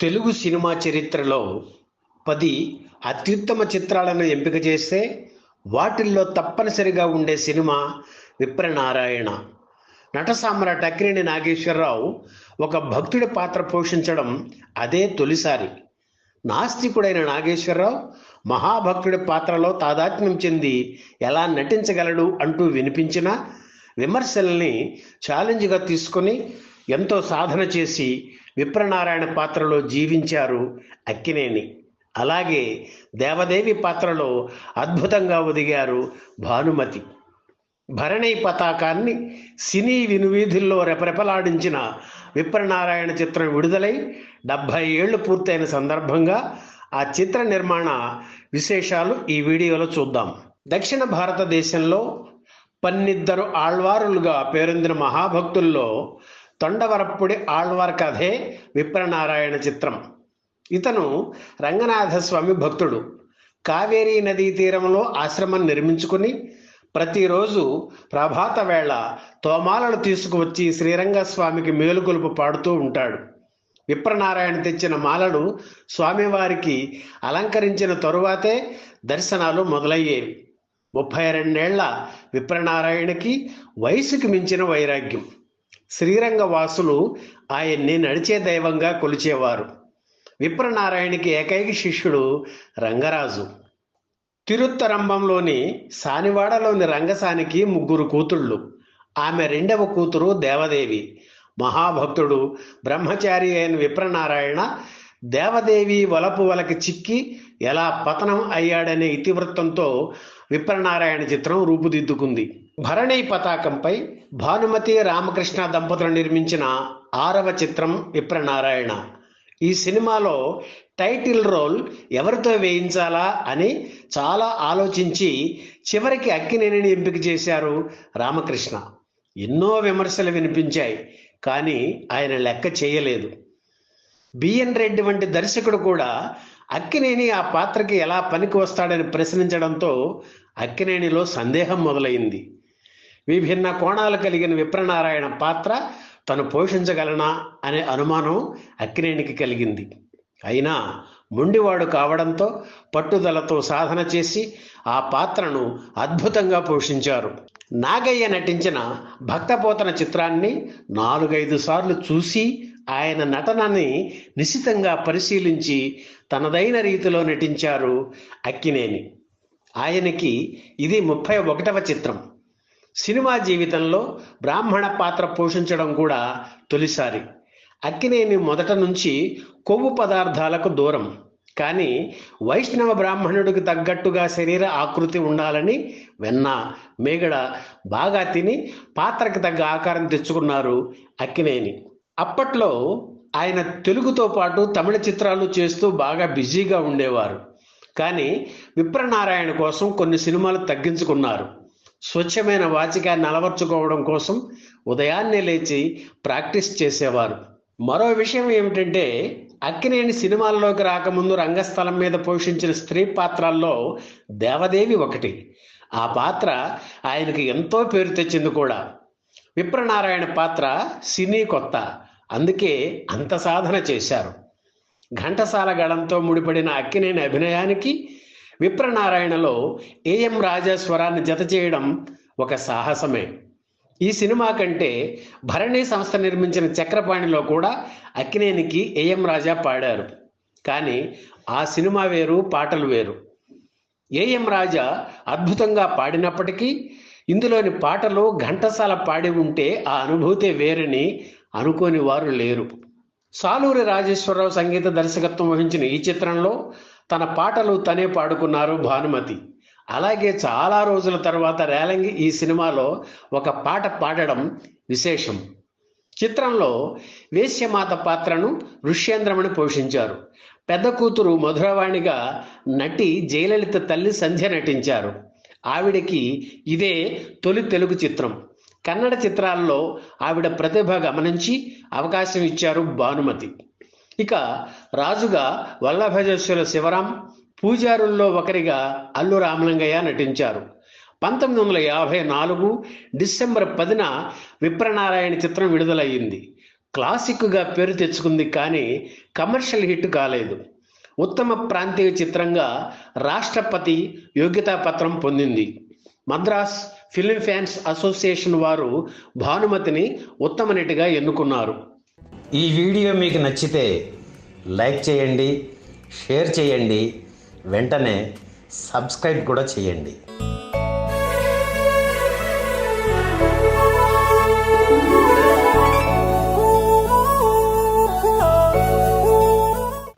Telugu cinema చరిత్రలో 10 అత్యుత్తమ చిత్రాలను ఎంపిక చేస్తే వాటిల్లో తప్పనిసరిగా ఉండే సినిమా విప్రనారాయణ. నట సామ్రాట్ అక్కినేని నాగేశ్వరరావు ఒక భక్తుడి పాత్ర పోషించడం అదే తొలిసారి. నాస్తికుడైన నాగేశ్వరరావు మహాభక్తుడి పాత్రలో తాదాత్మ్యం చెంది ఎలా నటించగలడు అంటూ వినిపించిన విమర్శల్ని ఛాలెంజ్గా తీసుకొని ఎంతో సాధన చేసి విప్రనారాయణ పాత్రలో జీవించారు అక్కినేని. అలాగే దేవదేవి పాత్రలో అద్భుతంగా ఒదిగారు భానుమతి. భరణి పతాకాన్ని సినీ వినువీధుల్లో రెపరెపలాడించిన విప్రనారాయణ చిత్రం విడుదలై 70 ఏళ్లు పూర్తయిన సందర్భంగా ఆ చిత్ర నిర్మాణ విశేషాలు ఈ వీడియోలో చూద్దాం. దక్షిణ భారతదేశంలో పన్నిద్దరు ఆళ్వారులుగా పేరొందిన మహాభక్తుల్లో తొండవరప్పుడి ఆళ్వార్ కథే విప్రనారాయణ చిత్రం. ఇతను రంగనాథస్వామి భక్తుడు. కావేరీ నదీ తీరంలో ఆశ్రమం నిర్మించుకుని ప్రతిరోజు ప్రభాత వేళ తోమాలను తీసుకువచ్చి శ్రీరంగస్వామికి మేలుకొలుపు పాడుతూ ఉంటాడు. విప్రనారాయణ తెచ్చిన మాలలు స్వామివారికి అలంకరించిన తరువాతే దర్శనాలు మొదలయ్యేవి. 32 ఏళ్ల విప్రనారాయణకి వయసుకి మించిన వైరాగ్యం. శ్రీరంగ వాసులు ఆయన్ని నడిచే దైవంగా కొలిచేవారు. విప్రనారాయణకి ఏకైక శిష్యుడు రంగరాజు. తిరుత్తరంబంలోని సానివాడలోని రంగసానికి 3 కూతుళ్ళు. ఆమె 2వ కూతురు దేవదేవి. మహాభక్తుడు బ్రహ్మచారి అయిన విప్రనారాయణ దేవదేవి వలపు వలకి చిక్కి ఎలా పతనం అయ్యాడనే ఇతివృత్తంతో విప్రనారాయణ చిత్రం రూపుదిద్దుకుంది. భరణి పతాకంపై భానుమతి రామకృష్ణ దంపతులు నిర్మించిన 6వ చిత్రం విప్రనారాయణ. ఈ సినిమాలో టైటిల్ రోల్ ఎవరితో వేయించాలా అని చాలా ఆలోచించి చివరికి అక్కినేనిని ఎంపిక చేశారు రామకృష్ణ. ఎన్నో విమర్శలు వినిపించాయి, కానీ ఆయన లెక్క చేయలేదు. బిఎన్ రెడ్డి వంటి దర్శకుడు కూడా అక్కినేని ఆ పాత్రకి ఎలా పనికి వస్తాడని ప్రశ్నించడంతో అక్కినేనిలో సందేహం మొదలైంది. విభిన్న కోణాలు కలిగిన విప్రనారాయణ పాత్ర తను పోషించగలనా అనే అనుమానం అక్కినేనికి కలిగింది. అయినా మొండివాడు కావడంతో పట్టుదలతో సాధన చేసి ఆ పాత్రను అద్భుతంగా పోషించారు. నాగయ్య నటించిన భక్తపోతన చిత్రాన్ని 4-5 సార్లు చూసి ఆయన నటనని నిశితంగా పరిశీలించి తనదైన రీతిలో నటించారు అక్కినేని. ఆయనకి ఇది 31వ చిత్రం. సినిమా జీవితంలో బ్రాహ్మణ పాత్ర పోషించడం కూడా తొలిసారి. అక్కినేని మొదట నుంచి కొవ్వు పదార్థాలకు దూరం, కానీ వైష్ణవ బ్రాహ్మణుడికి తగ్గట్టుగా శరీర ఆకృతి ఉండాలని వెన్న మేగడ బాగా తిని పాత్రకి తగ్గ ఆకారం తెచ్చుకున్నారు అక్కినేని. అప్పట్లో ఆయన తెలుగుతో పాటు తమిళ చిత్రాలు చేస్తూ బాగా బిజీగా ఉండేవారు. కానీ విప్రనారాయణ కోసం కొన్ని సినిమాలు తగ్గించుకున్నారు. స్వచ్ఛమైన వాచికాన్ని అలవర్చుకోవడం కోసం ఉదయాన్నే లేచి ప్రాక్టీస్ చేసేవారు. మరో విషయం ఏమిటంటే, అక్కినేని సినిమాల్లోకి రాకముందు రంగస్థలం మీద పోషించిన స్త్రీ పాత్రల్లో దేవదేవి ఒకటి. ఆ పాత్ర ఆయనకు ఎంతో పేరు తెచ్చింది కూడా. విప్రనారాయణ పాత్ర సినీ కొత్త, అందుకే అంత సాధన చేశారు. ఘంటసాల గళంతో ముడిపడిన అక్కినేని అభినయానికి విప్రనారాయణలో ఏఎం రాజా స్వరాన్ని జత చేయడం ఒక సాహసమే. ఈ సినిమా కంటే భరణి సంస్థ నిర్మించిన చక్రపాణిలో కూడా అక్కినేనికి ఏఎం రాజా పాడారు. కానీ ఆ సినిమా వేరు, పాటలు వేరు. ఏఎం రాజా అద్భుతంగా పాడినప్పటికీ ఇందులోని పాటలు ఘంటసాల పాడి ఉంటే ఆ అనుభూతే వేరని అనుకోని వారు లేరు. సాలూరి రాజేశ్వరరావు సంగీత దర్శకత్వం వహించిన ఈ చిత్రంలో తన పాటలు తనే పాడుకున్నారు భానుమతి. అలాగే చాలా రోజుల తర్వాత రేలంగి ఈ సినిమాలో ఒక పాట పాడడం విశేషం. చిత్రంలో వేశ్యమాత పాత్రను ఋష్యేంద్రమణి పోషించారు. పెద్ద కూతురు మధురవాణిగా నటి జయలలిత తల్లి సంధ్య నటించారు. ఆవిడకి ఇదే తొలి తెలుగు చిత్రం. కన్నడ చిత్రాల్లో ఆవిడ ప్రతిభ గమనించి అవకాశం ఇచ్చారు భానుమతి. ఇక రాజుగా వల్లభజస్సుల శివరాం, పూజారుల్లో ఒకరిగా అల్లు రామలింగయ్య నటించారు. 1954 డిసెంబర్ 10న విప్రనారాయణ చిత్రం విడుదలయ్యింది. క్లాసిక్గా పేరు తెచ్చుకుంది, కానీ కమర్షియల్ హిట్ కాలేదు. ఉత్తమ ప్రాంతీయ చిత్రంగా రాష్ట్రపతి యోగ్యతా పత్రం పొందింది. మద్రాస్ ఫిల్మ్ ఫ్యాన్స్ అసోసియేషన్ వారు భానుమతిని ఉత్తమ నటిగా ఎన్నుకున్నారు. ఈ వీడియో మీకు నచ్చితే లైక్ చేయండి, షేర్ చేయండి, వెంటనే సబ్స్క్రైబ్ కూడా చేయండి.